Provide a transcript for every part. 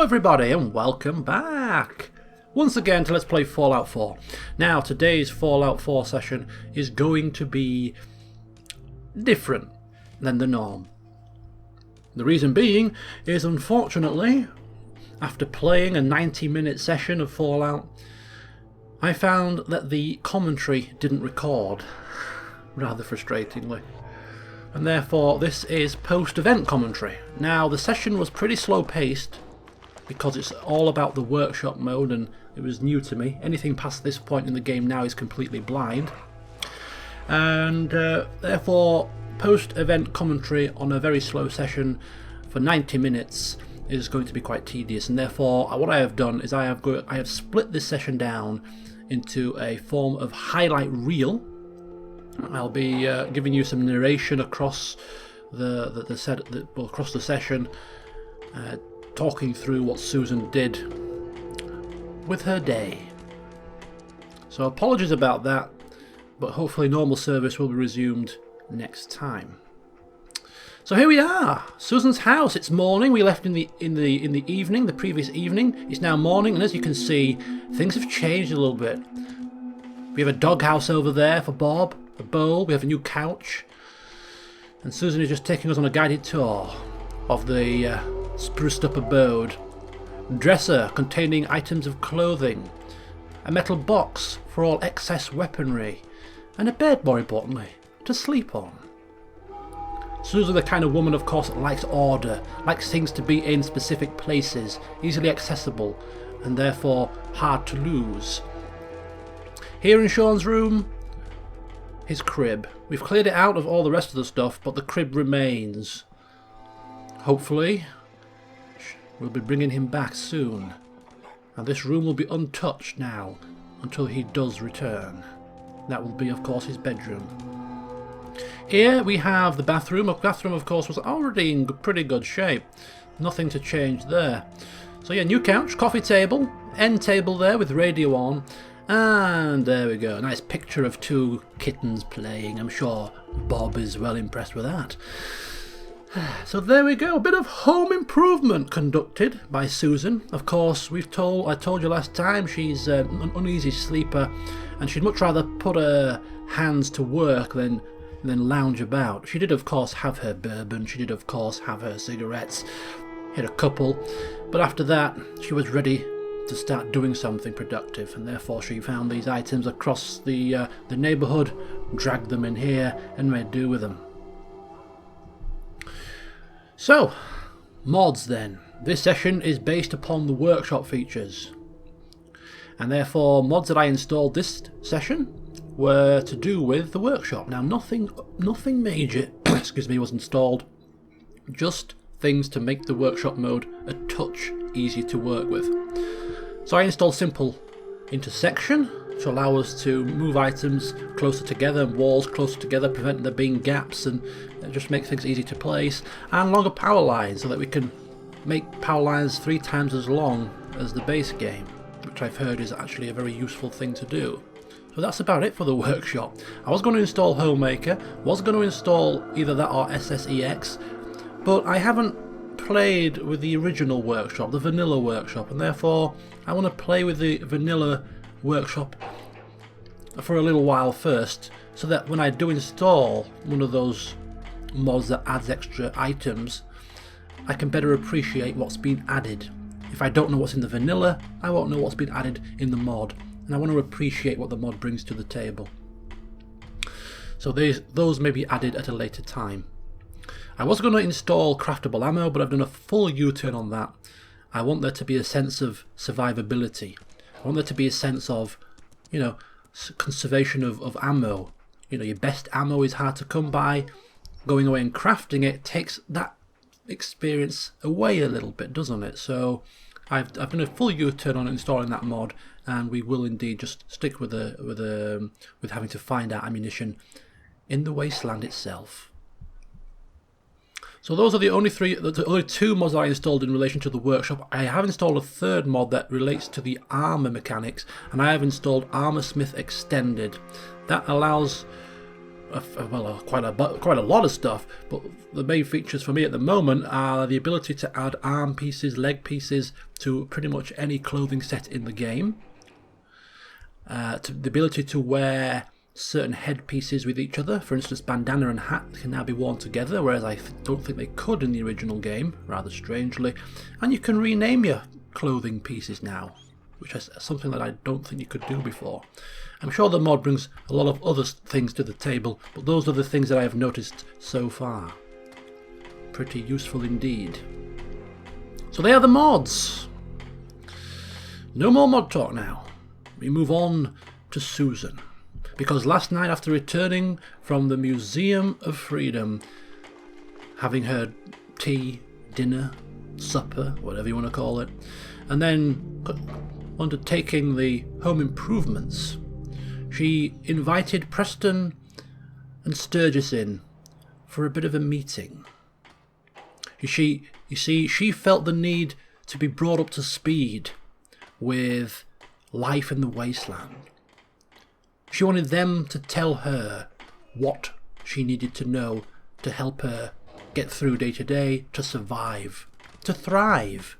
everybody and welcome back once again to Let's Play Fallout 4. Now today's Fallout 4 session is going to be different than the norm. The reason being is, unfortunately, after playing a 90-minute session of Fallout, I found that the commentary didn't record, rather frustratingly. And therefore this is post-event commentary. Now the session was pretty slow paced because it's all about the workshop mode and it was new to me. Anything past this point in the game now is completely blind. And therefore post-event commentary on a very slow session for 90 minutes is going to be quite tedious, and therefore what I have done is I have split this session down into a form of highlight reel. I'll be giving you some narration across across the session, talking through what Susan did with her day. So apologies about that, but hopefully normal service will be resumed next time. So here we are, Susan's house. It's morning. We left in the evening, the previous evening. It's now morning, and as you can see, things have changed a little bit. We have a doghouse over there for Bob. A bowl, we have a new couch, and Susan is just taking us on a guided tour of the spruced up abode. Dresser containing items of clothing, a metal box for all excess weaponry, and a bed, more importantly, to sleep on. Susan, the kind of woman, of course, that likes order, likes things to be in specific places, easily accessible, and therefore hard to lose. Here in Sean's room, his crib. We've cleared it out of all the rest of the stuff, but the crib remains. Hopefully, we'll be bringing him back soon. And this room will be untouched now until he does return. That will be, of course, his bedroom. Here we have the bathroom. The bathroom, of course, was already in pretty good shape. Nothing to change there. So yeah, new couch, coffee table, end table there with radio on. And there we go, a nice picture of two kittens playing. I'm sure Bob is well impressed with that. So there we go, a bit of home improvement conducted by Susan. Of course, I told you last time, she's an uneasy sleeper, and she'd much rather put her hands to work than lounge about. She did, of course, have her bourbon. She did, of course, have her cigarettes. Hit a couple, but after that, she was ready to start doing something productive, and therefore she found these items across the neighbourhood, dragged them in here, and made do with them. So, mods then. This session is based upon the workshop features, and therefore mods that I installed this session were to do with the workshop. Now nothing major excuse me, was installed, just things to make the workshop mode a touch easier to work with. So I installed simple intersection to allow us to move items closer together and walls closer together, preventing there being gaps, and just make things easy to place, and longer power lines so that we can make power lines 3 times as long as the base game, which I've heard is actually a very useful thing to do. So that's about it for the workshop. I was going to install Homemaker, was going to install either that or SSEX, but I haven't played with the original workshop, the vanilla workshop, and therefore I want to play with the vanilla workshop for a little while first, so that when I do install one of those mods that adds extra items, I can better appreciate what's been added. If I don't know what's in the vanilla, I won't know what's been added in the mod, and I want to appreciate what the mod brings to the table. So those may be added at a later time. I was going to install craftable ammo, but I've done a full U-turn on that. I want there to be a sense of survivability. I want there to be a sense of, conservation of ammo. Your best ammo is hard to come by. Going away and crafting it takes that experience away a little bit, doesn't it? So I've done a full U-turn on installing that mod, and we will indeed just stick with having to find our ammunition in the wasteland itself. So those are the only 2 mods that I installed in relation to the workshop. I have installed a third mod that relates to the armor mechanics, and I have installed Armorsmith Extended. That allows quite a lot of stuff, but the main features for me at the moment are the ability to add arm pieces, leg pieces to pretty much any clothing set in the game, the ability to wear certain headpieces with each other. For instance, bandana and hat can now be worn together, whereas I don't think they could in the original game, rather strangely. And you can rename your clothing pieces now, which is something that I don't think you could do before. I'm sure the mod brings a lot of other things to the table, but those are the things that I have noticed so far. Pretty useful indeed. So they are the mods. No more mod talk now. We move on to Susan. Because last night, after returning from the Museum of Freedom, having her tea, dinner, supper, whatever you want to call it, and then undertaking the home improvements, she invited Preston and Sturgis in for a bit of a meeting. You see, she felt the need to be brought up to speed with life in the wasteland. She wanted them to tell her what she needed to know to help her get through day to day, to survive, to thrive.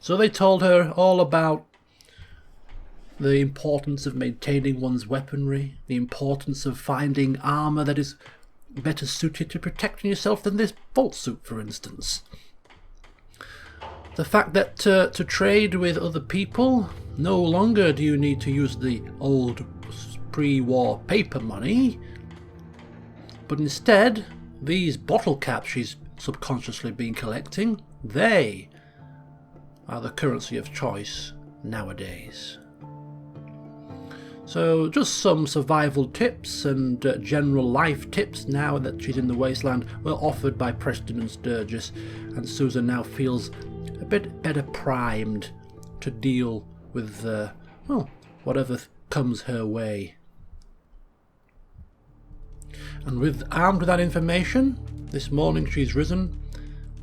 So they told her all about the importance of maintaining one's weaponry, the importance of finding armour that is better suited to protecting yourself than this bolt suit, for instance. The fact that to trade with other people, no longer do you need to use the old pre-war paper money, but instead these bottle caps she's subconsciously been collecting, they are the currency of choice nowadays. So just some survival tips and general life tips now that she's in the wasteland were offered by Preston and Sturgis, and Susan now feels a bit better primed to deal with whatever comes her way. And armed with that information, this morning she's risen,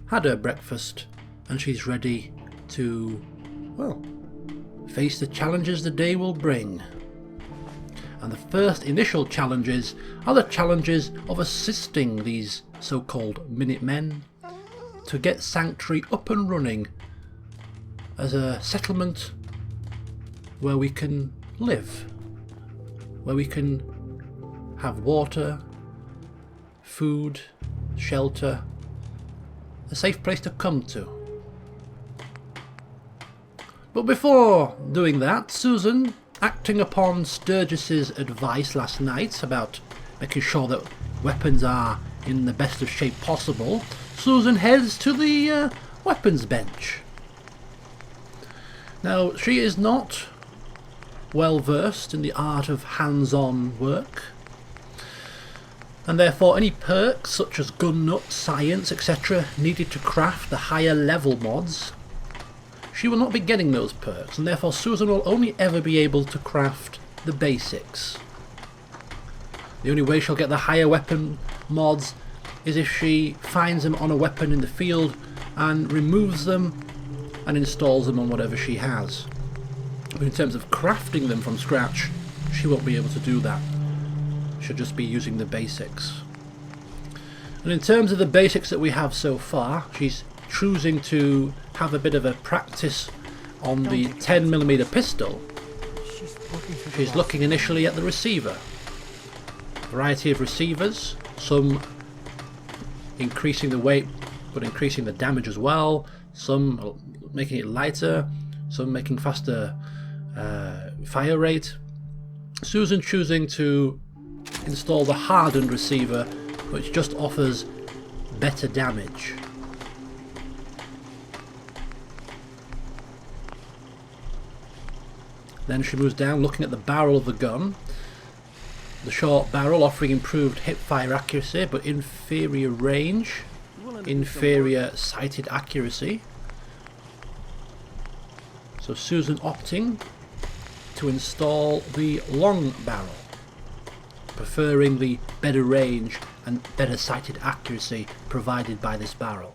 had her breakfast, and she's ready to, face the challenges the day will bring. And the first initial challenges are the challenges of assisting these so-called Minutemen to get Sanctuary up and running as a settlement where we can live, where we can have water, food, shelter, a safe place to come to. But before doing that, Susan, acting upon Sturgis's advice last night about making sure that weapons are in the best of shape possible, Susan heads to the weapons bench. Now, she is not well versed in the art of hands-on work, and therefore any perks such as gun nut, science, etc. needed to craft the higher level mods, she will not be getting those perks, and therefore Susan will only ever be able to craft the basics. The only way she'll get the higher weapon mods is if she finds them on a weapon in the field and removes them and installs them on whatever she has. But in terms of crafting them from scratch, she won't be able to do that. She'll just be using the basics. And in terms of the basics that we have so far, she's choosing to have a bit of a practice on the 10mm pistol. She's looking initially at the receiver. A variety of receivers, some increasing the weight but increasing the damage as well, some making it lighter, some making faster fire rate. Susan choosing to install the hardened receiver, which just offers better damage. Then she moves down, looking at the barrel of the gun. The short barrel offering improved hip-fire accuracy, but inferior range, inferior sighted accuracy. So Susan opting to install the long barrel, preferring the better range and better sighted accuracy provided by this barrel.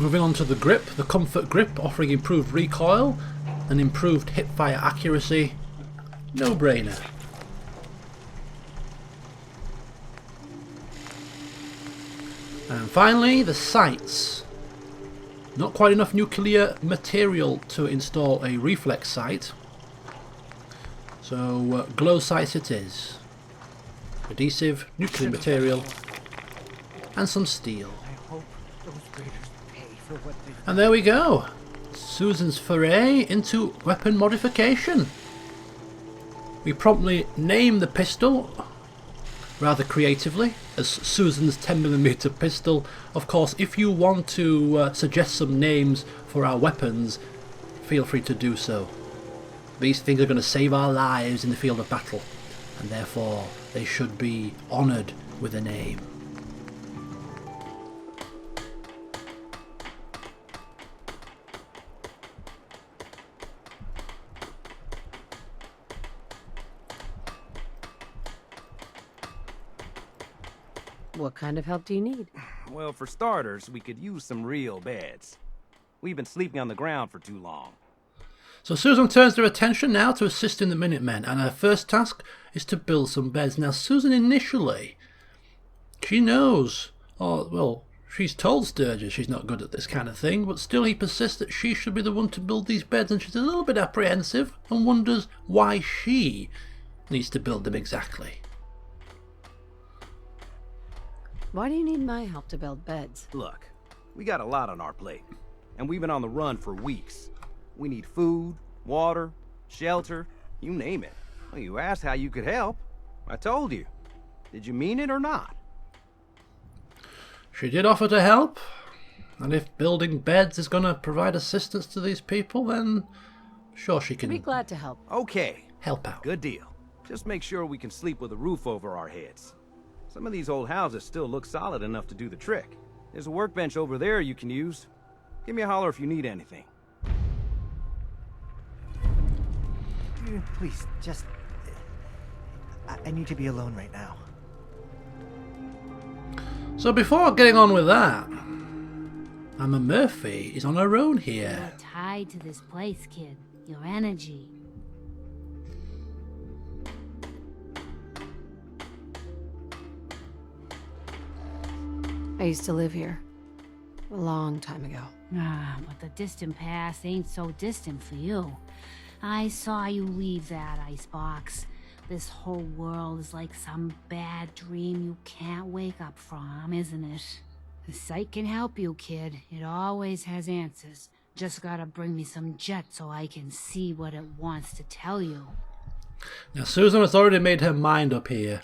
Moving on to the grip, the Comfort Grip, offering improved recoil and improved hip-fire accuracy. No brainer. And finally, the sights. Not quite enough nuclear material to install a reflex sight, so glow sights it is. Adhesive, nuclear material, and some steel. And there we go. Susan's foray into weapon modification. We promptly name the pistol, rather creatively, as Susan's 10mm pistol. Of course, if you want to suggest some names for our weapons, feel free to do so. These things are going to save our lives in the field of battle, and therefore they should be honoured with a name. What kind of help do you need? Well, for starters, we could use some real beds. We've been sleeping on the ground for too long. So Susan turns her attention now to assisting the Minutemen, and her first task is to build some beds. Now Susan initially, she knows, or well, she's told Sturgis she's not good at this kind of thing, but still he persists that she should be the one to build these beds, and she's a little bit apprehensive and wonders why she needs to build them exactly. Why do you need my help to build beds? Look, we got a lot on our plate, and we've been on the run for weeks. We need food, water, shelter, you name it. Well, you asked how you could help. I told you. Did you mean it or not? She did offer to help, and if building beds is going to provide assistance to these people, then sure she I'd be can glad to help. Okay, help out. good deal. Just make sure we can sleep with a roof over our heads. Some of these old houses still look solid enough to do the trick. There's a workbench over there you can use. Give me a holler if you need anything. Please, just... I need to be alone right now. So before getting on with that, Mama Murphy is on her own here. You're tied to this place, kid. Your energy. I used to live here. A long time ago. Ah, but the distant past ain't so distant for you. I saw you leave that icebox. This whole world is like some bad dream you can't wake up from, isn't it? The sight can help you, kid. It always has answers. Just gotta bring me some jet so I can see what it wants to tell you. Now Susan has already made her mind up here.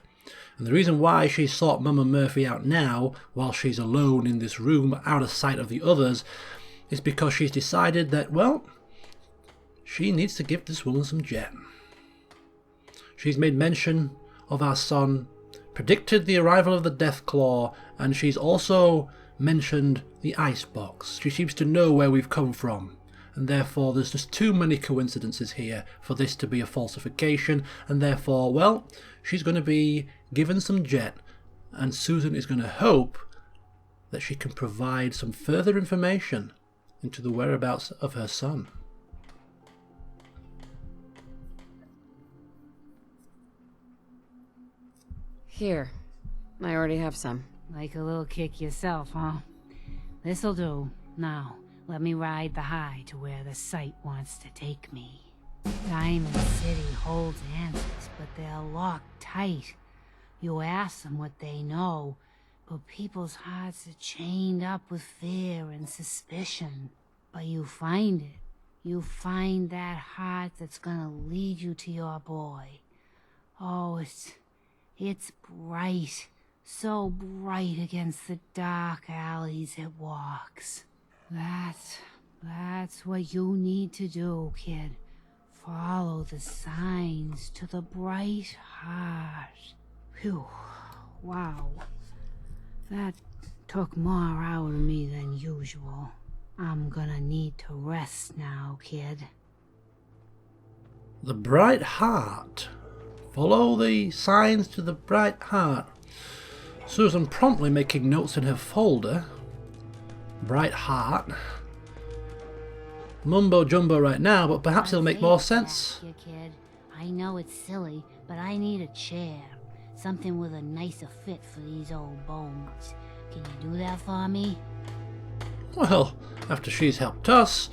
And the reason why she sought Mama Murphy out now, while she's alone in this room, out of sight of the others, is because she's decided that, well, she needs to give this woman some jet. She's made mention of our son, predicted the arrival of the Deathclaw, and she's also mentioned the icebox. She seems to know where we've come from, and therefore there's just too many coincidences here for this to be a falsification, and therefore, well, she's going to be given some jet, and Susan is going to hope that she can provide some further information into the whereabouts of her son. Here. I already have some. Like a little kick yourself, huh? This'll do. Now, let me ride the high to where the sight wants to take me. Diamond City holds answers, but they're locked tight. You ask them what they know, but people's hearts are chained up with fear and suspicion. But you find it. You find that heart that's gonna lead you to your boy. Oh, it's bright. So bright against the dark alleys it walks. That's what you need to do, kid. Follow the signs to the bright heart. Phew. Wow. That took more out of me than usual. I'm gonna need to rest now, kid. The bright heart. Follow the signs to the bright heart. Susan promptly making notes in her folder. Bright Heart. Mumbo jumbo right now, but perhaps it'll make more sense. You kid. I know it's silly, but I need a chair. Something with a nicer fit for these old bones. Can you do that for me? Well, after she's helped us,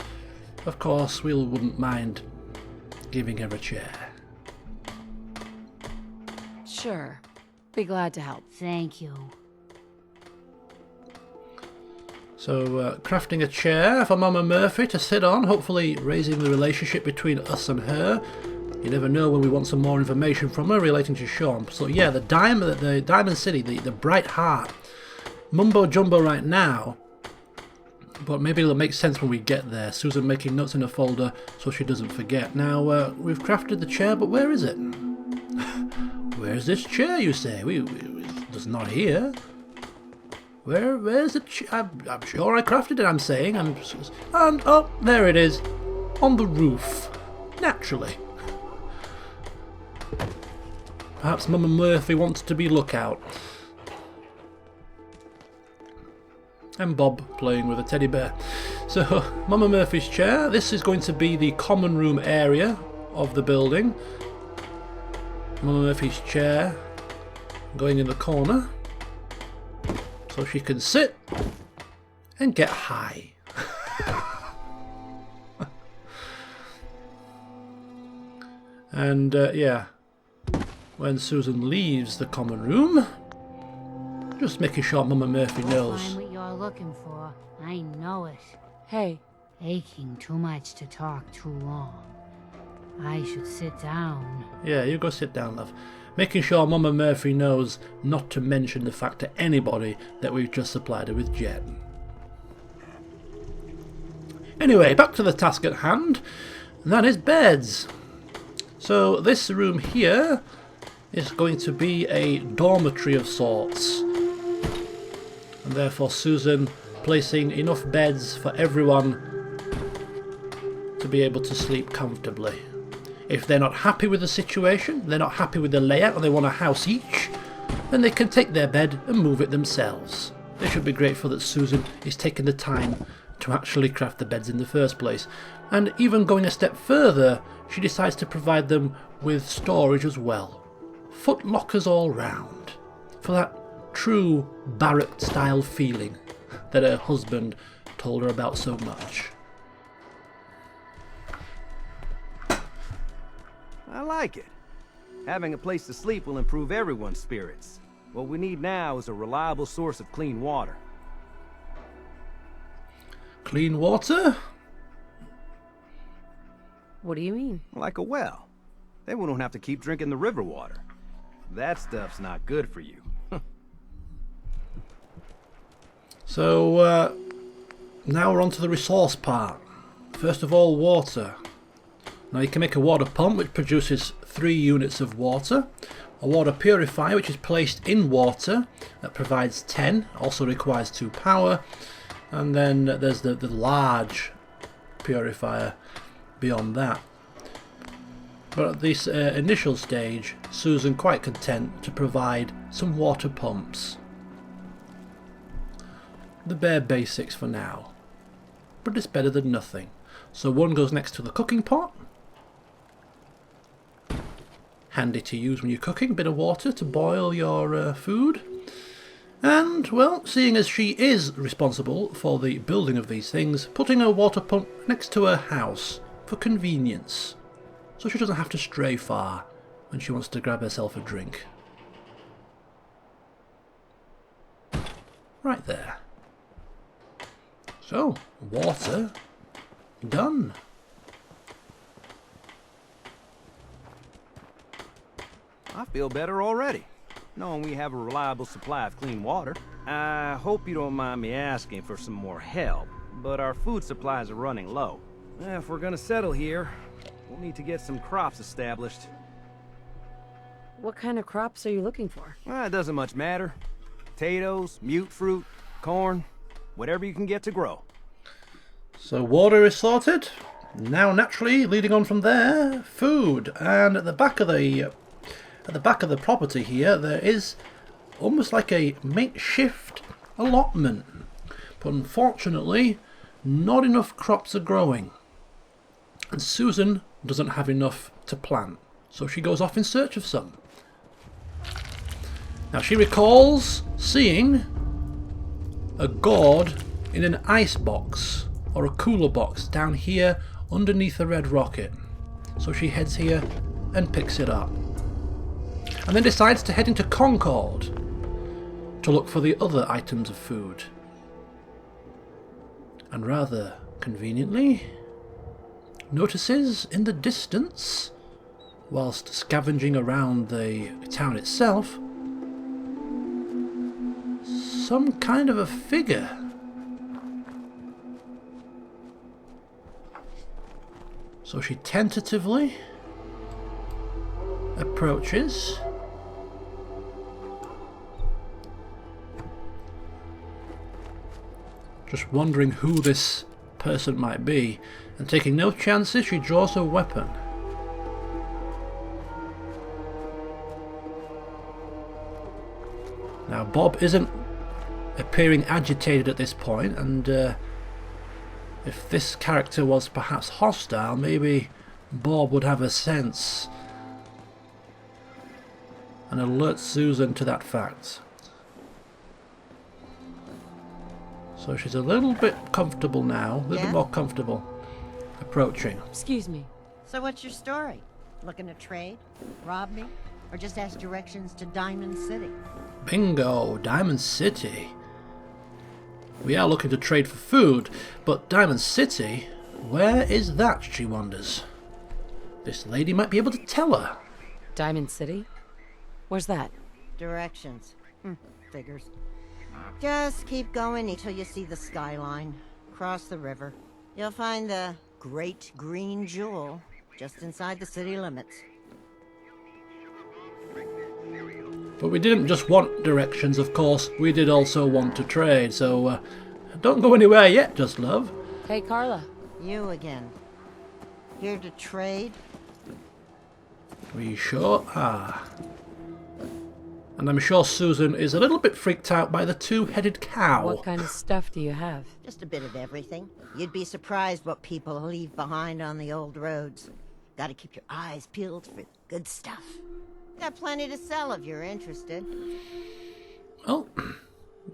of course we wouldn't mind giving her a chair. Sure. Be glad to help. Thank you. So, crafting a chair for Mama Murphy to sit on, hopefully raising the relationship between us and her. You never know when we want some more information from her relating to Sean. So yeah, the Diamond City, the Bright Heart. Mumbo jumbo right now, but maybe it'll make sense when we get there. Susan making notes in a folder so she doesn't forget. Now, we've crafted the chair, but where is it? Where's this chair, you say? It's not here. Where's the chair? I'm sure I crafted it, I'm saying. And oh, there it is. On the roof. Naturally. Perhaps Mama Murphy wants to be lookout. And Bob playing with a teddy bear. So, Mama Murphy's chair. This is going to be the common room area of the building. Mama Murphy's chair going in the corner. So she can sit and get high. And, yeah. When Susan leaves the common room, just making sure Mama Murphy knows. Find what you're looking for. I know it. Hey, Aching too much to talk too long. I should sit down. Yeah, you go sit down, love. Making sure Mama Murphy knows not to mention the fact to anybody that we've just supplied her with Jet. Anyway, back to the task at hand, and that is beds. So this room here is going to be a dormitory of sorts, and therefore Susan placing enough beds for everyone to be able to sleep comfortably. If they're not happy with the situation, they're not happy with the layout, and they want a house each, then they can take their bed and move it themselves. They should be grateful that Susan is taking the time to actually craft the beds in the first place. And even going a step further, she decides to provide them with storage as well. Foot lockers all round, for that true Barrett-style feeling that her husband told her about so much. I like it. Having a place to sleep will improve everyone's spirits. What we need now is a reliable source of clean water. Clean water? what do you mean? Like a well. Then we don't have to keep drinking the river water. That stuff's not good for you. So, now we're on to the resource part. First of all, water. Now you can make a water pump which produces 3 units of water. A water purifier which is placed in water that provides 10, also requires 2 power. And then there's the large purifier beyond that. But at this initial stage, Susan quite content to provide some water pumps. The bare basics for now, but it's better than nothing. So one goes next to the cooking pot. Handy to use when you're cooking, a bit of water to boil your food. And, well, seeing as she is responsible for the building of these things, putting a water pump next to her house for convenience, so she doesn't have to stray far when she wants to grab herself a drink. Right there. So, water done. I feel better already, knowing we have a reliable supply of clean water. I hope you don't mind me asking for some more help, but our food supplies are running low. If we're gonna settle here, we'll need to get some crops established. What kind of crops are you looking for? It doesn't much matter. Potatoes, mute fruit, corn, whatever you can get to grow. So water is sorted. Now naturally, leading on from there, food. And at the back of the property here, there is almost like a makeshift allotment. But unfortunately, not enough crops are growing. And Susan doesn't have enough to plant, so she goes off in search of some. Now she recalls seeing a gourd in an ice box or a cooler box down here underneath the red rocket. So she heads here and picks it up. And then decides to head into Concord to look for the other items of food. And rather conveniently, notices in the distance, whilst scavenging around the town itself, some kind of a figure. So she tentatively approaches. Just wondering who this person might be, and taking no chances, she draws her weapon. Now Bob isn't appearing agitated at this point, and if this character was perhaps hostile, maybe Bob would have a sense and alert Susan to that fact. So she's a little bit comfortable now, a little bit more comfortable approaching. Excuse me. So what's your story? Looking to trade? Rob me? Or just ask directions to Diamond City? Bingo, Diamond City. We are looking to trade for food, but Diamond City, where is that, she wonders. This lady might be able to tell her. Diamond City? Where's that? Directions. Figures. Just keep going until you see the skyline. Cross the river. You'll find the Great Green Jewel just inside the city limits. But we didn't just want directions, of course. We did also want to trade, so don't go anywhere yet, Just Love. Hey, Carla. You again. Here to trade? We sure are. And I'm sure Susan is a little bit freaked out by the two-headed cow. What kind of stuff do you have? Just a bit of everything. You'd be surprised what people leave behind on the old roads. Gotta keep your eyes peeled for good stuff. Got plenty to sell if you're interested. Well, you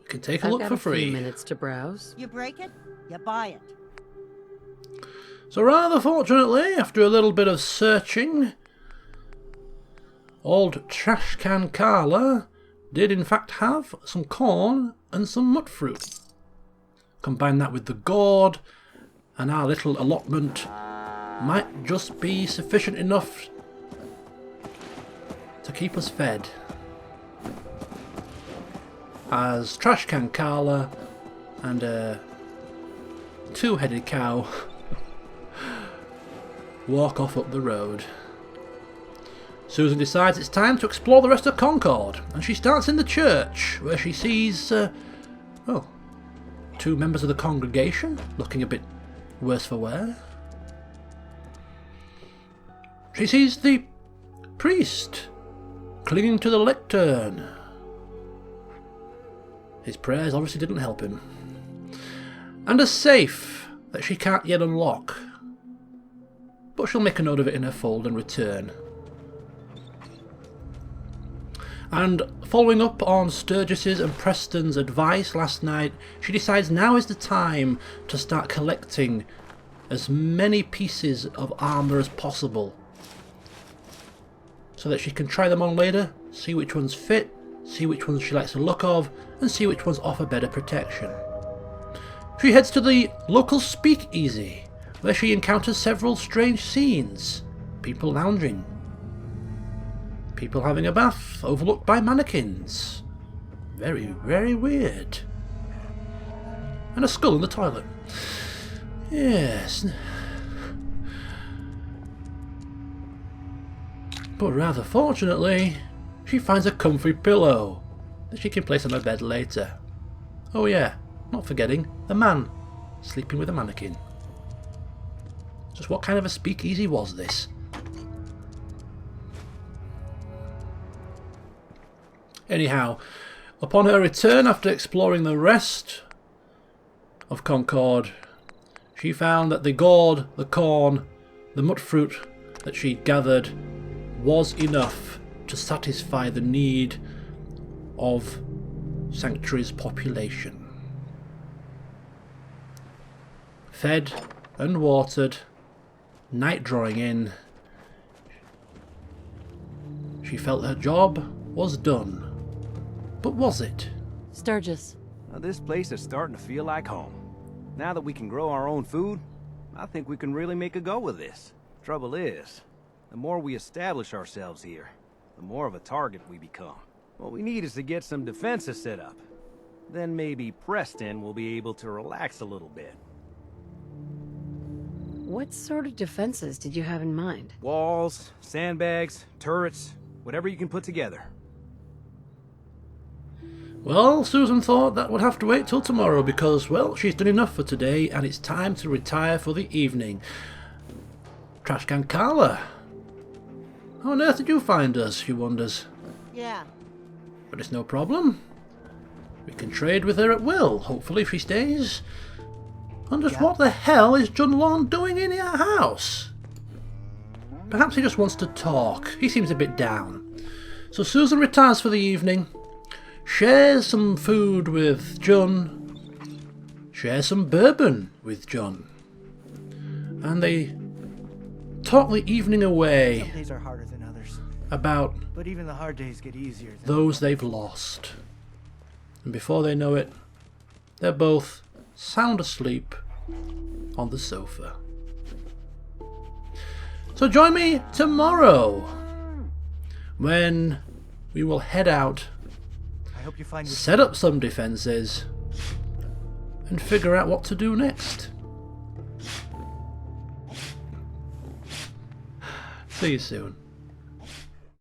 can take a I've look got for a few free. minutes to browse. You break it, you buy it. So rather fortunately, after a little bit of searching, old Trash Can Carla did in fact have some corn and some mut fruit. Combine that with the gourd, and our little allotment might just be sufficient enough to keep us fed. As Trash Can Carla and a two-headed cow walk off up the road. Susan decides it's time to explore the rest of Concord, and she starts in the church, where she sees, two members of the congregation, looking a bit worse for wear. She sees the priest, clinging to the lectern. His prayers obviously didn't help him. And a safe that she can't yet unlock, but she'll make a note of it in her fold and return. And following up on Sturgis's and Preston's advice last night, she decides now is the time to start collecting as many pieces of armour as possible, so that she can try them on later, see which ones fit, see which ones she likes the look of, and see which ones offer better protection. She heads to the local speakeasy, where she encounters several strange scenes. People lounging, people having a bath overlooked by mannequins. Very, very weird. And a skull in the toilet. Yes. But rather fortunately, she finds a comfy pillow that she can place on her bed later. Oh yeah, not forgetting the man sleeping with a mannequin. Just what kind of a speakeasy was this? Anyhow, upon her return after exploring the rest of Concord, she found that the gourd, the corn, the mutfruit that she'd gathered was enough to satisfy the need of Sanctuary's population. Fed and watered, night drawing in, she felt her job was done. But was it? Sturgis. Now, this place is starting to feel like home. Now that we can grow our own food, I think we can really make a go of this. Trouble is, the more we establish ourselves here, the more of a target we become. What we need is to get some defenses set up. Then maybe Preston will be able to relax a little bit. What sort of defenses did you have in mind? Walls, sandbags, turrets, whatever you can put together. Well, Susan thought that would have to wait till tomorrow because, well, she's done enough for today and it's time to retire for the evening. Trashcan Carla. How on earth did you find us, she wonders. Yeah. But it's no problem. We can trade with her at will, hopefully if she stays. And just what the hell is John Lawn doing in our house? Perhaps he just wants to talk. He seems a bit down. So Susan retires for the evening, shares some food with John, shares some bourbon with John, and they talk the evening away Some days are harder than others, about but even the hard days get easier. those they've lost. And before they know it, they're both sound asleep on the sofa. So join me tomorrow when we will head out, I hope you find your set up some defenses, and figure out what to do next. See you soon.